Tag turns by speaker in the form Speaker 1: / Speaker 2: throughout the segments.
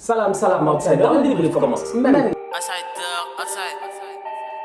Speaker 1: Salam, salam, outside. Dans le livre, il commence. Man.
Speaker 2: Outside down, outside.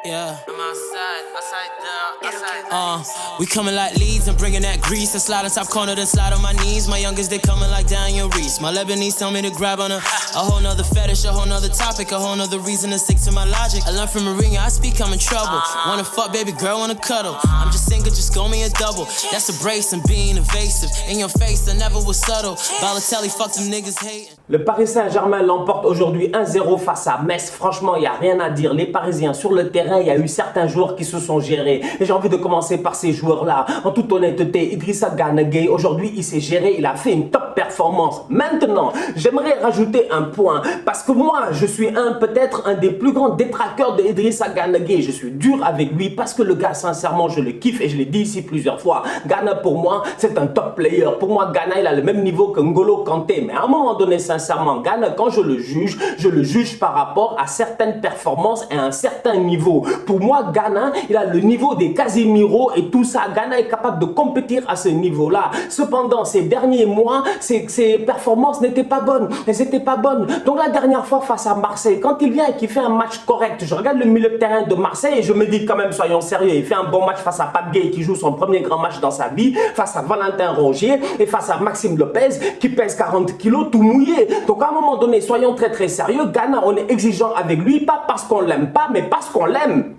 Speaker 2: Yeah. I'm outside down, outside. We coming like leads and bringing that grease and slide on top corner then slide on my knees. My youngest, they coming like Daniel Reese. My Lebanese tell me to grab on a whole nother fetish, a whole nother topic, a whole nother reason to stick to my logic. I learned from Mourinho, I speak, I'm in trouble. Wanna fuck, baby girl, wanna cuddle. I'm just single, just go me a double. That's a brace and being evasive. In your face, I never was subtle. Balotelli, fuck them niggas hating.
Speaker 1: Le Paris Saint-Germain l'emporte aujourd'hui 1-0 face à Metz. Franchement, il n'y a rien à dire. Les Parisiens sur le terrain, il y a eu certains joueurs qui se sont gérés. Et j'ai envie de commencer par ces joueurs-là. En toute honnêteté, Idrissa Gana Gueye, aujourd'hui, il s'est géré. Il a fait une top performance. Maintenant, j'aimerais rajouter un point. Parce que moi, je suis peut-être un des plus grands détracteurs de Idrissa Gana Gueye. Je suis dur avec lui parce que le gars, sincèrement, je le kiffe. Et je l'ai dit ici plusieurs fois. Gana, pour moi, c'est un top player. Pour moi, Gana, il a le même niveau que N'Golo Kanté. Mais à un moment donné, sincèrement, Gana, quand je le juge par rapport à certaines performances et à un certain niveau. Pour moi, Gana, il a le niveau des Casemiro et tout ça. Gana est capable de compétir à ce niveau-là. Cependant, ces derniers mois, ses performances n'étaient pas bonnes. Elles n'étaient pas bonnes. Donc la dernière fois face à Marseille, quand il vient et qu'il fait un match correct, je regarde le milieu de terrain de Marseille et je me dis quand même, soyons sérieux, il fait un bon match face à Pape Gueye qui joue son premier grand match dans sa vie, face à Valentin Rongier et face à Maxime Lopez qui pèse 40 kilos tout mouillé. Donc à un moment donné, soyons très sérieux. Gana, on est exigeant avec lui, pas parce qu'on l'aime pas, mais parce qu'on l'aime.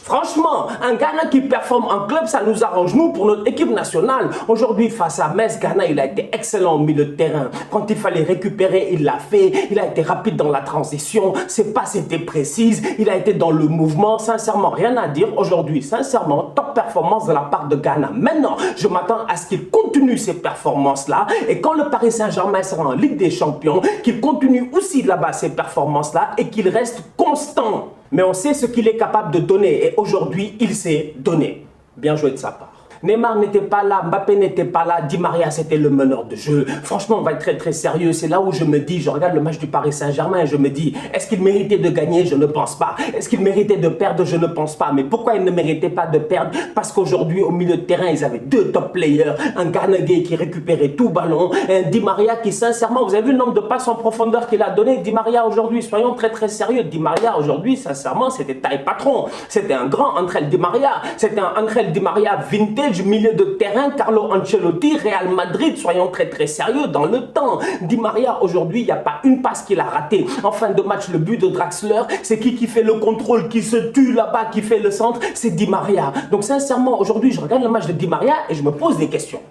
Speaker 1: Franchement, un Gana qui performe en club, ça nous arrange, nous, pour notre équipe nationale. Aujourd'hui, face à Metz, Gana, il a été excellent au milieu de terrain. Quand il fallait récupérer, il l'a fait. Il a été rapide dans la transition. Ses passes étaient précises. Il a été dans le mouvement. Sincèrement, rien à dire. Aujourd'hui, sincèrement, top performance de la part de Gana. Maintenant, je m'attends à ce qu'il continue ces performances-là. Et quand le Paris Saint-Germain sera en Ligue des Champions, qu'il continue aussi là-bas ces performances-là et qu'il reste constant. Mais on sait ce qu'il est capable de donner et aujourd'hui, il s'est donné. Bien joué de sa part. Neymar n'était pas là, Mbappé n'était pas là, Di Maria c'était le meneur de jeu. Franchement, on va être très sérieux. C'est là où je me dis, je regarde le match du Paris Saint-Germain et je me dis, est-ce qu'il méritait de gagner? Je ne pense pas. Est-ce qu'il méritait de perdre? Je ne pense pas. Mais pourquoi il ne méritait pas de perdre? Parce qu'aujourd'hui, au milieu de terrain, ils avaient deux top players. Un Gana Gueye qui récupérait tout ballon et un Di Maria qui, sincèrement, vous avez vu le nombre de passes en profondeur qu'il a donné? Di Maria aujourd'hui, soyons très sérieux. Di Maria aujourd'hui, sincèrement, c'était taille patron. C'était un grand Angel Di Maria. C'était un Angel Di Maria vintage, milieu de terrain, Carlo Ancelotti, Real Madrid, soyons très sérieux dans le temps. Di Maria, aujourd'hui, il n'y a pas une passe qu'il a ratée. En fin de match, le but de Draxler, c'est qui fait le contrôle, qui se tue là-bas, qui fait le centre, c'est Di Maria. Donc sincèrement, aujourd'hui, je regarde le match de Di Maria et je me pose des questions.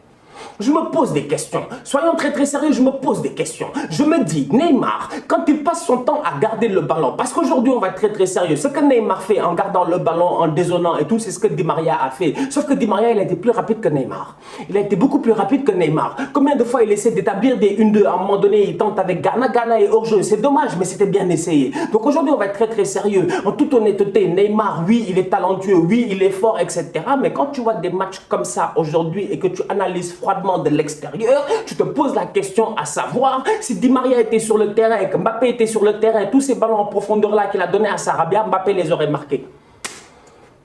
Speaker 1: Je me pose des questions. Soyons très sérieux, je me pose des questions. Je me dis, Neymar, quand il passe son temps à garder le ballon, parce qu'aujourd'hui on va être très sérieux, ce que Neymar fait en gardant le ballon, en dézonant et tout, c'est ce que Di Maria a fait. Sauf que Di Maria, il a été plus rapide que Neymar. Il a été beaucoup plus rapide que Neymar. Combien de fois il essaie d'établir des 1-2, à un moment donné, il tente avec Gana, Gana est hors jeu. C'est dommage, mais c'était bien essayé. Donc aujourd'hui, on va être très sérieux. En toute honnêteté, Neymar, oui, il est talentueux, oui, il est fort, etc. Mais quand tu vois des matchs comme ça aujourd'hui et que tu analyses froidement de l'extérieur, tu te poses la question à savoir si Di Maria était sur le terrain et que Mbappé était sur le terrain, tous ces ballons en profondeur là qu'il a donné à Sarabia, Mbappé les aurait marqués.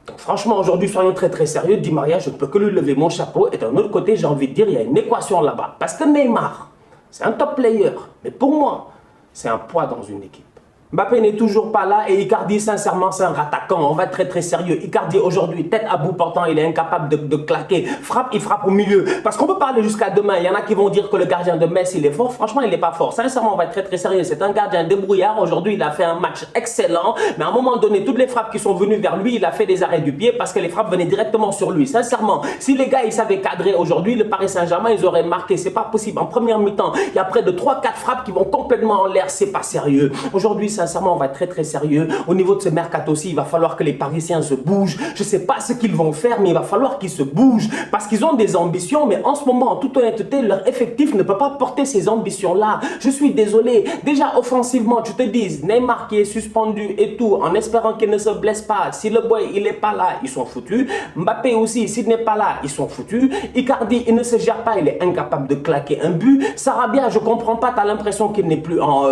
Speaker 1: Donc franchement, aujourd'hui, soyons très sérieux. Di Maria, je ne peux que lui lever mon chapeau. Et d'un autre côté, j'ai envie de dire, il y a une équation là-bas. Parce que Neymar, c'est un top player. Mais pour moi, c'est un poids dans une équipe. Mbappé n'est toujours pas là et Icardi, sincèrement, c'est un rattaquant. On va être très sérieux. Icardi, aujourd'hui, tête à bout portant, il est incapable de claquer. Frappe, il frappe au milieu. Parce qu'on peut parler jusqu'à demain. Il y en a qui vont dire que le gardien de Metz, il est fort. Franchement, il n'est pas fort. Sincèrement, on va être très sérieux. C'est un gardien débrouillard. Aujourd'hui, il a fait un match excellent. Mais à un moment donné, toutes les frappes qui sont venues vers lui, il a fait des arrêts du pied parce que les frappes venaient directement sur lui. Sincèrement, si les gars, ils savaient cadrer aujourd'hui, le Paris Saint-Germain, ils auraient marqué. C'est pas possible. En première mi-temps, il y a près de 3-4 frappes qui vont complètement en l'air. C'est pas sérieux. Aujourd'hui, sincèrement, on va être très sérieux. Au niveau de ce mercato aussi, il va falloir que les Parisiens se bougent. Je ne sais pas ce qu'ils vont faire, mais il va falloir qu'ils se bougent parce qu'ils ont des ambitions, mais en ce moment, en toute honnêteté, leur effectif ne peut pas porter ces ambitions-là. Je suis désolé. Déjà, offensivement, tu te dis, Neymar qui est suspendu et tout, en espérant qu'il ne se blesse pas. Si le boy, il n'est pas là, ils sont foutus. Mbappé aussi, s'il n'est pas là, ils sont foutus. Icardi, il ne se gère pas, il est incapable de claquer un but. Sarabia, je ne comprends pas, tu as l'impression qu'il n'est plus en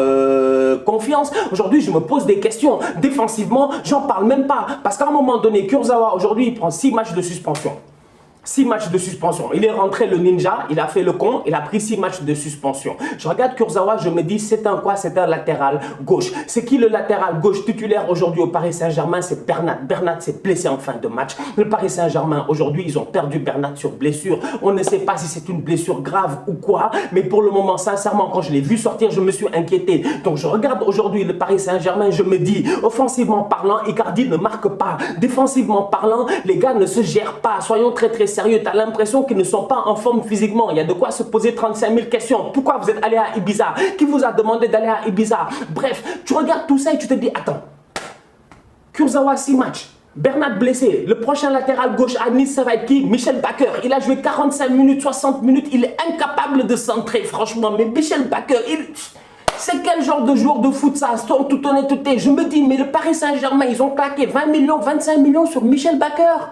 Speaker 1: confiance. Aujourd'hui, je me pose des questions. Défensivement, j'en parle même pas. Parce qu'à un moment donné, Kurzawa, aujourd'hui, il prend 6 matchs de suspension. 6 matchs de suspension. Il est rentré le ninja, il a fait le con, il a pris 6 matchs de suspension. Je regarde Kurzawa, je me dis, c'est un quoi? C'est un latéral gauche. C'est qui le latéral gauche titulaire aujourd'hui au Paris Saint-Germain? C'est Bernat. Bernat s'est blessé en fin de match. Le Paris Saint-Germain, aujourd'hui, ils ont perdu Bernat sur blessure. On ne sait pas si c'est une blessure grave ou quoi, mais pour le moment, sincèrement, quand je l'ai vu sortir, je me suis inquiété. Donc je regarde aujourd'hui le Paris Saint-Germain, je me dis, offensivement parlant, Icardi ne marque pas. Défensivement parlant, les gars ne se gèrent pas. Soyons très sérieux, tu as l'impression qu'ils ne sont pas en forme physiquement. Il y a de quoi se poser 35 000 questions. Pourquoi vous êtes allé à Ibiza? Qui vous a demandé d'aller à Ibiza? Bref, tu regardes tout ça et tu te dis, attends, Kurzawa 6 matchs, Bernat blessé, le prochain latéral gauche à Nice, ça va être qui? Michel Bakker. Il a joué 45 minutes, 60 minutes, il est incapable de centrer, franchement. Mais Michel Bakker, c'est quel genre de joueur de foot ça? En toute honnêteté, je me dis, mais le Paris Saint-Germain, ils ont claqué 20 millions, 25 millions sur Michel Bakker.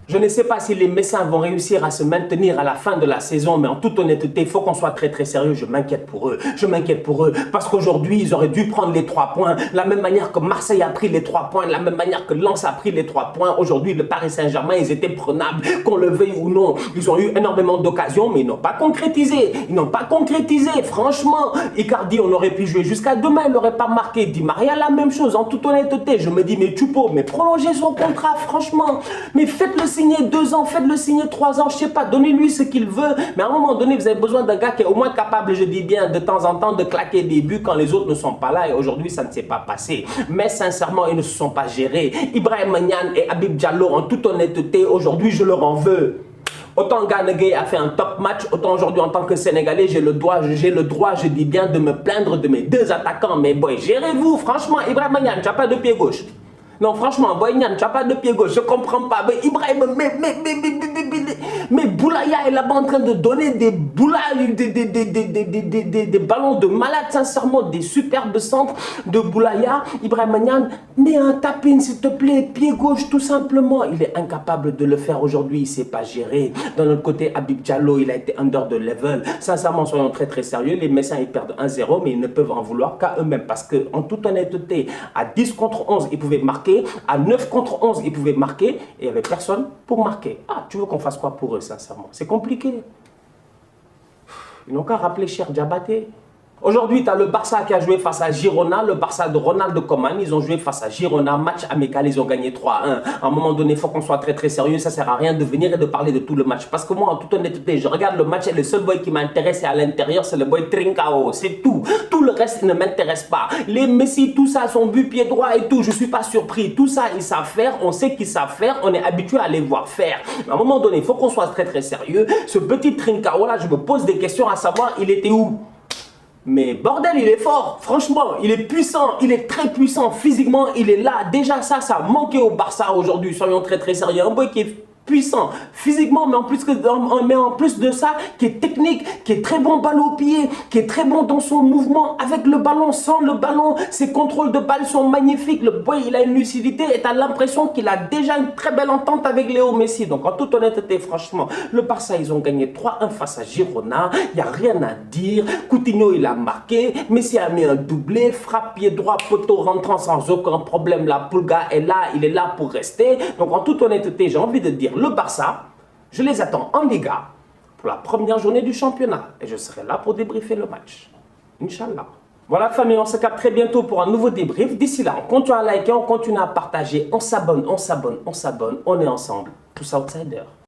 Speaker 1: Je ne sais pas si les Messins vont réussir à se maintenir à la fin de la saison, mais en toute honnêteté, il faut qu'on soit très sérieux. Je m'inquiète pour eux. Je m'inquiète pour eux parce qu'aujourd'hui, ils auraient dû prendre les 3 points. De la même manière que Marseille a pris les 3 points, de la même manière que Lens a pris les 3 points. Aujourd'hui, le Paris Saint-Germain, ils étaient prenables, qu'on le veuille ou non. Ils ont eu énormément d'occasions, mais ils n'ont pas concrétisé. Ils n'ont pas concrétisé. Franchement, Icardi, on aurait pu jouer jusqu'à demain, il n'aurait pas marqué. Di Maria, la même chose. En toute honnêteté, je me dis, mais Choupo, mais prolongez son contrat, franchement. Mais faites-le signer 2 ans, faites-le signer 3 ans, je sais pas, donnez-lui ce qu'il veut. Mais à un moment donné, vous avez besoin d'un gars qui est au moins capable, je dis bien, de temps en temps, de claquer des buts quand les autres ne sont pas là. Et aujourd'hui, ça ne s'est pas passé. Mais sincèrement, ils ne se sont pas gérés. Ibrahima Niane et Habib Diallo, en toute honnêteté, aujourd'hui, je leur en veux. Autant Gana Gueye a fait un top match, autant aujourd'hui en tant que Sénégalais, j'ai le droit, je dis bien, de me plaindre de mes 2 attaquants. Mais boy, gérez-vous, franchement, Ibrahima Niane, tu n'as pas de pied gauche. Non, franchement, Boy Niane, tu n'as pas de pied gauche, je comprends pas. Mais Ibrahim, mais Boulaya est là-bas en train de donner des des ballons de malade, sincèrement, des superbes centres de Boulaya. Ibrahim Niane, mets un tapin, s'il te plaît, pied gauche, tout simplement. Il est incapable de le faire aujourd'hui, il ne sait pas gérer. D'un autre côté, Habib Diallo, il a été under the level. Sincèrement, soyons très sérieux, les Messins, ils perdent 1-0, mais ils ne peuvent en vouloir qu'à eux-mêmes. Parce qu'en toute honnêteté, à 10 contre 11, ils pouvaient marquer. À 9 contre 11, ils pouvaient marquer et il n'y avait personne pour marquer. Ah, tu veux qu'on fasse quoi pour eux, sincèrement? C'est compliqué. Ils n'ont qu'à rappeler Cheikh Diabaté. Aujourd'hui, tu as le Barça qui a joué face à Girona, le Barça de Ronald Koeman. Ils ont joué face à Girona, match amical, ils ont gagné 3-1. À un moment donné, il faut qu'on soit très sérieux. Ça ne sert à rien de venir et de parler de tout le match. Parce que moi, en toute honnêteté, je regarde le match et le seul boy qui m'intéresse à l'intérieur, c'est le boy Trincao. C'est tout. Tout le reste ne m'intéresse pas. Les Messi, tout ça, son but pied droit et tout, je ne suis pas surpris. Tout ça, ils savent faire. On sait qu'ils savent faire. On est habitué à les voir faire. Mais à un moment donné, il faut qu'on soit très sérieux. Ce petit Trincao là, je me pose des questions à savoir, il était où? Mais bordel, il est fort, franchement, il est puissant, il est très puissant, physiquement, il est là. Déjà ça manquait au Barça aujourd'hui, soyons très sérieux. Un boy qui est puissant physiquement, mais en plus de ça, qui est technique, qui est très bon balle au pied, qui est très bon dans son mouvement, avec le ballon, sans le ballon, ses contrôles de balle sont magnifiques. Le boy, il a une lucidité et tu as l'impression qu'il a déjà une très belle entente avec Léo Messi. Donc en toute honnêteté, franchement, le Barça, ils ont gagné 3-1 face à Girona, il n'y a rien à dire. Coutinho, il a marqué, Messi a mis un doublé, frappe pied droit, poteau rentrant sans aucun problème. La Pulga est là, il est là pour rester. Donc en toute honnêteté, j'ai envie de dire, le Barça, je les attends en Liga pour la première journée du championnat. Et je serai là pour débriefer le match. Inch'Allah. Voilà famille, on se capte très bientôt pour un nouveau débrief. D'ici là, on continue à liker, on continue à partager, on s'abonne, on est ensemble. Tous outsiders.